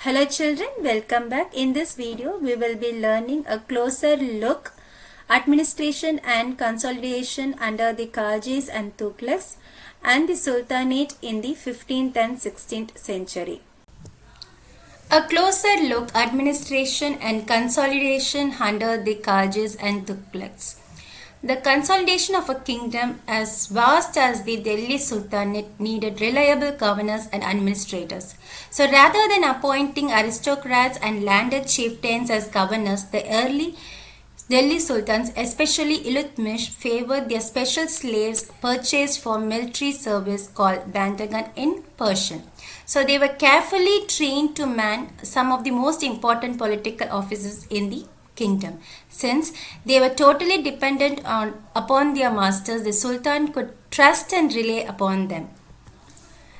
Hello children, welcome back. In this video, we will be learning a closer look administration and consolidation under the Khajis and Tughlaqs and the Sultanate in the 15th and 16th century. A closer look administration and consolidation under the Khajis and Tughlaqs. The consolidation of a kingdom as vast as the Delhi Sultanate needed reliable governors and administrators. So rather than appointing aristocrats and landed chieftains as governors, the early Delhi Sultans, especially Iltutmish, favored their special slaves purchased for military service called bandagan in Persian. So they were carefully trained to man some of the most important political offices in the kingdom. Since they were totally dependent upon their masters, the Sultan could trust and rely upon them.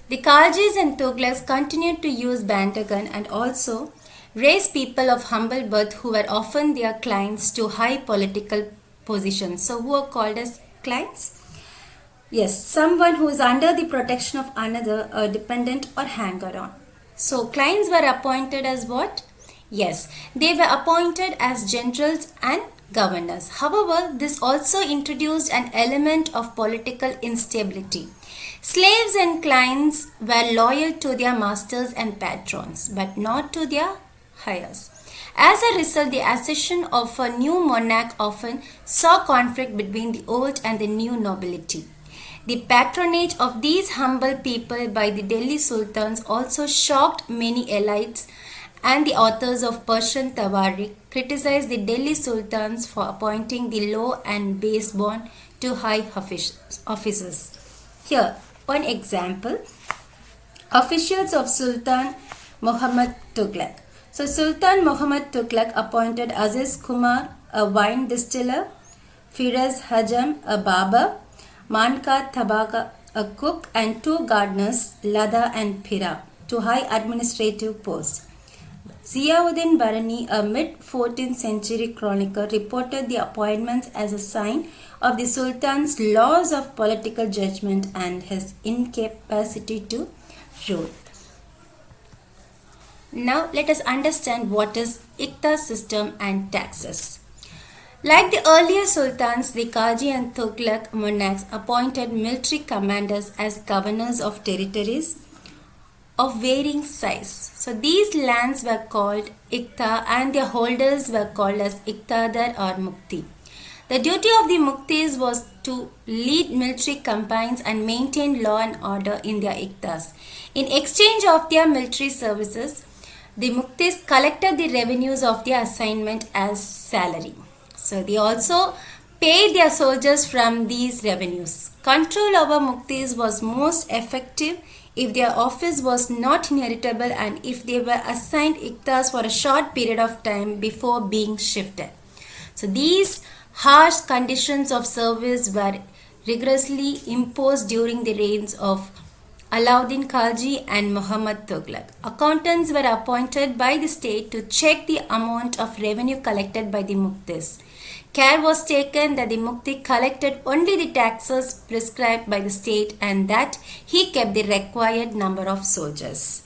The Khaljis and Tughlaqs continued to use bandagan and also raise people of humble birth who were often their clients to high political positions. So who are called as clients? Yes, someone who is under the protection of another, a dependent or hanger-on. So clients were appointed as what? Yes, they were appointed as generals and governors. However, this also introduced an element of political instability. Slaves and clients were loyal to their masters and patrons, but not to their heirs. As a result, the accession of a new monarch often saw conflict between the old and the new nobility. The patronage of these humble people by the Delhi Sultans also shocked many elites, and the authors of Persian Tawarikh criticized the Delhi Sultans for appointing the low and base-born to high offices. Here, one example, officials of Sultan Muhammad Tughlaq. So Sultan Muhammad Tughlaq appointed Aziz Kumar, a wine distiller, Firaz Hajam, a barber, Manka Tabaga, a cook, and two gardeners, Lada and Pira, to high administrative posts. Ziauddin Barani, a mid-14th century chronicler, reported the appointments as a sign of the Sultan's loss of political judgment and his incapacity to rule. Now let us understand what is Iqta system and taxes. Like the earlier sultans, the Qaji and Tughlaq monarchs appointed military commanders as governors of territories of varying size. So these lands were called Iqta and their holders were called as Iqtadar or Mukti. The duty of the Muktis was to lead military campaigns and maintain law and order in their Iqtas. In exchange of their military services, the Muktis collected the revenues of their assignment as salary. So they also paid their soldiers from these revenues. Control over Muktis was most effective if their office was not inheritable and if they were assigned Iqtas for a short period of time before being shifted. So these harsh conditions of service were rigorously imposed during the reigns of Alauddin Khalji and Muhammad Tughlaq. Accountants were appointed by the state to check the amount of revenue collected by the Muktis. Care was taken that the Mukti collected only the taxes prescribed by the state and that he kept the required number of soldiers.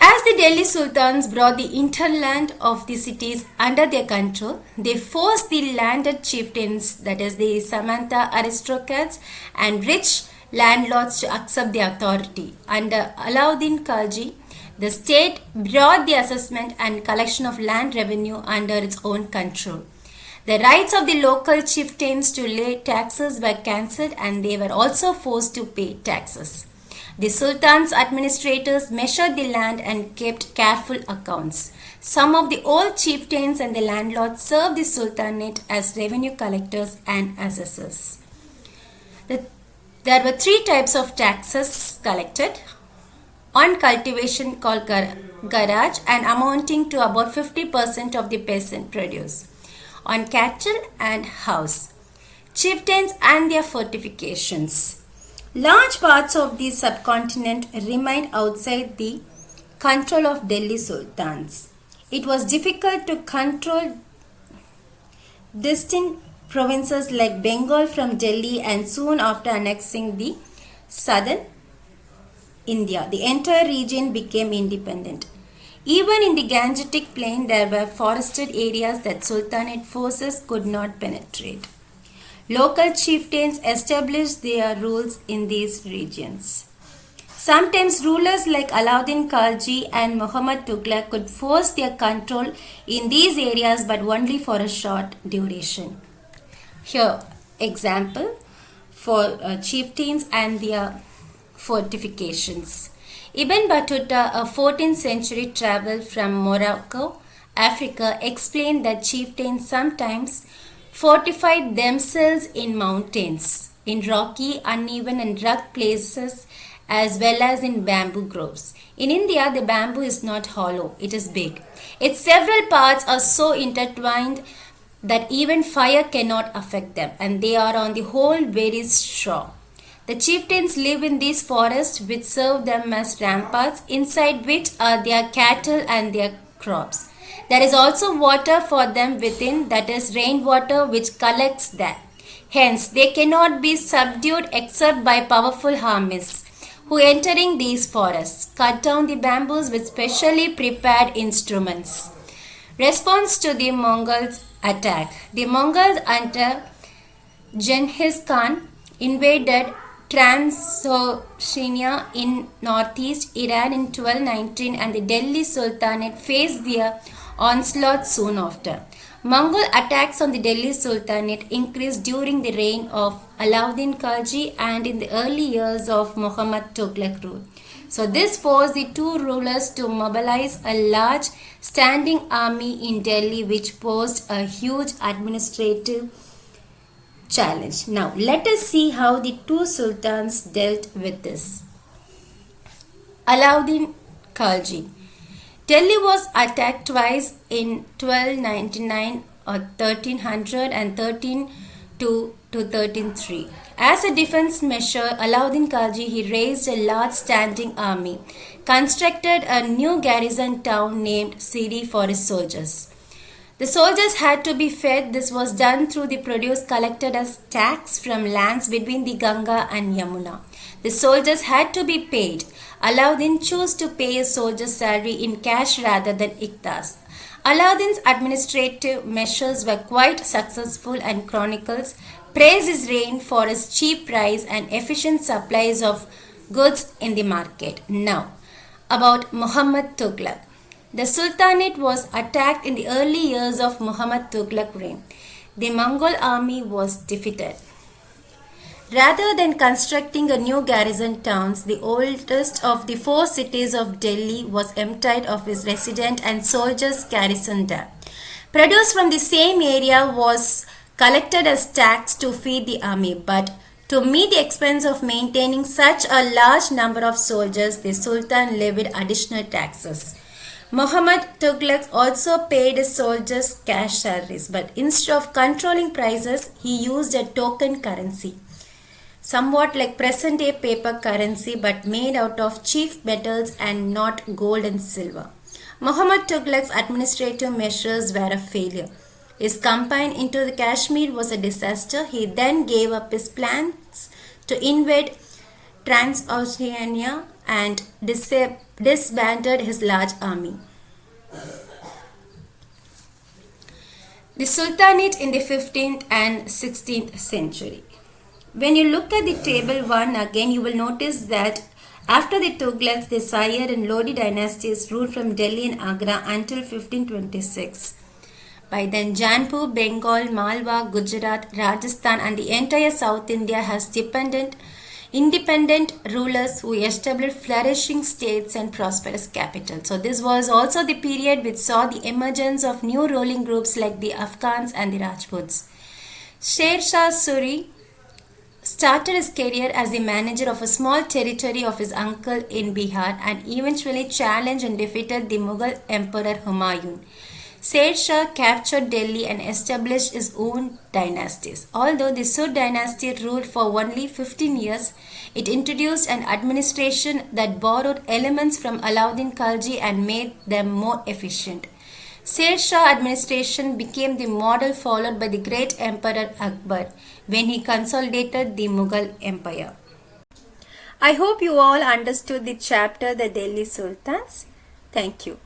As the Delhi Sultans brought the hinterland of the cities under their control, they forced the landed chieftains, that is the Samanta aristocrats and rich landlords to accept the authority. Under Alauddin Khalji, the state brought the assessment and collection of land revenue under its own control. The rights of the local chieftains to lay taxes were cancelled and they were also forced to pay taxes. The Sultan's administrators measured the land and kept careful accounts. Some of the old chieftains and the landlords served the Sultanate as revenue collectors and assessors. There were three types of taxes collected. On cultivation called garage and amounting to about 50% of the peasant produce. On cattle and house. Chieftains and their fortifications. Large parts of the subcontinent remained outside the control of Delhi Sultans. It was difficult to control distinct provinces like Bengal from Delhi and soon after annexing the southern India. The entire region became independent. Even in the Gangetic Plain, there were forested areas that Sultanate forces could not penetrate. Local chieftains established their rules in these regions. Sometimes rulers like Alauddin Khalji and Muhammad Tughlaq could force their control in these areas but only for a short duration. Here, example for chieftains and their fortifications. Ibn Battuta, a 14th century traveler from Morocco, Africa, explained that chieftains sometimes fortified themselves in mountains, in rocky, uneven and rugged places, as well as in bamboo groves. In India, the bamboo is not hollow, it is big. Its several parts are so intertwined that even fire cannot affect them, and they are on the whole very strong. The chieftains live in these forests which serve them as ramparts, inside which are their cattle and their crops. There is also water for them within, that is rainwater, which collects there. Hence, they cannot be subdued except by powerful armies, who entering these forests cut down the bamboos with specially prepared instruments. Response to the Mongols' attack. The Mongols under Genghis Khan invaded Transoxiana in northeast Iran in 1219 and the Delhi Sultanate faced their onslaught soon after. Mongol attacks on the Delhi Sultanate increased during the reign of Alauddin Khalji and in the early years of Muhammad Tughlaq rule. So this forced the two rulers to mobilize a large standing army in Delhi, which posed a huge administrative challenge. Now let us see how the two sultans dealt with this. Alauddin Khalji. Delhi was attacked twice in 1299 or 1300 and 1302 to 1303. As a defense measure, Alauddin Khalji he raised a large standing army, constructed a new garrison town named Siri for his soldiers. The soldiers had to be fed. This was done through the produce collected as tax from lands between the Ganga and Yamuna. The soldiers had to be paid. Alauddin chose to pay his soldiers' salary in cash rather than iktas. Alauddin's administrative measures were quite successful and chronicles praise his reign for his cheap price and efficient supplies of goods in the market. Now, about Muhammad Tughlaq. The Sultanate was attacked in the early years of Muhammad Tughlaq reign. The Mongol army was defeated. Rather than constructing a new garrison towns, the oldest of the four cities of Delhi was emptied of its residents and soldiers garrisoned there. Produce from the same area was collected as tax to feed the army, but to meet the expense of maintaining such a large number of soldiers, the Sultan levied additional taxes. Muhammad Tughlaq also paid his soldiers cash salaries, but instead of controlling prices, he used a token currency, somewhat like present-day paper currency but made out of cheap metals and not gold and silver. Muhammad Tughlaq's administrative measures were a failure. His campaign into the Kashmir was a disaster. He then gave up his plans to invade Transoxiana and disbanded his large army. The Sultanate in the 15th and 16th century. When you look at the table 1 again, you will notice that after the Tughlaqs, the Sayyid and Lodi dynasties ruled from Delhi and Agra until 1526. By then, Jaunpur, Bengal, Malwa, Gujarat, Rajasthan and the entire South India has independent rulers who established flourishing states and prosperous capitals. So this was also the period which saw the emergence of new ruling groups like the Afghans and the Rajputs. Sher Shah Suri started his career as the manager of a small territory of his uncle in Bihar and eventually challenged and defeated the Mughal Emperor Humayun. Sher Shah captured Delhi and established his own dynasties. Although the Sud dynasty ruled for only 15 years, it introduced an administration that borrowed elements from Alauddin Khalji and made them more efficient. Sher Shah administration became the model followed by the great Emperor Akbar when he consolidated the Mughal Empire. I hope you all understood the chapter The Delhi Sultans. Thank you.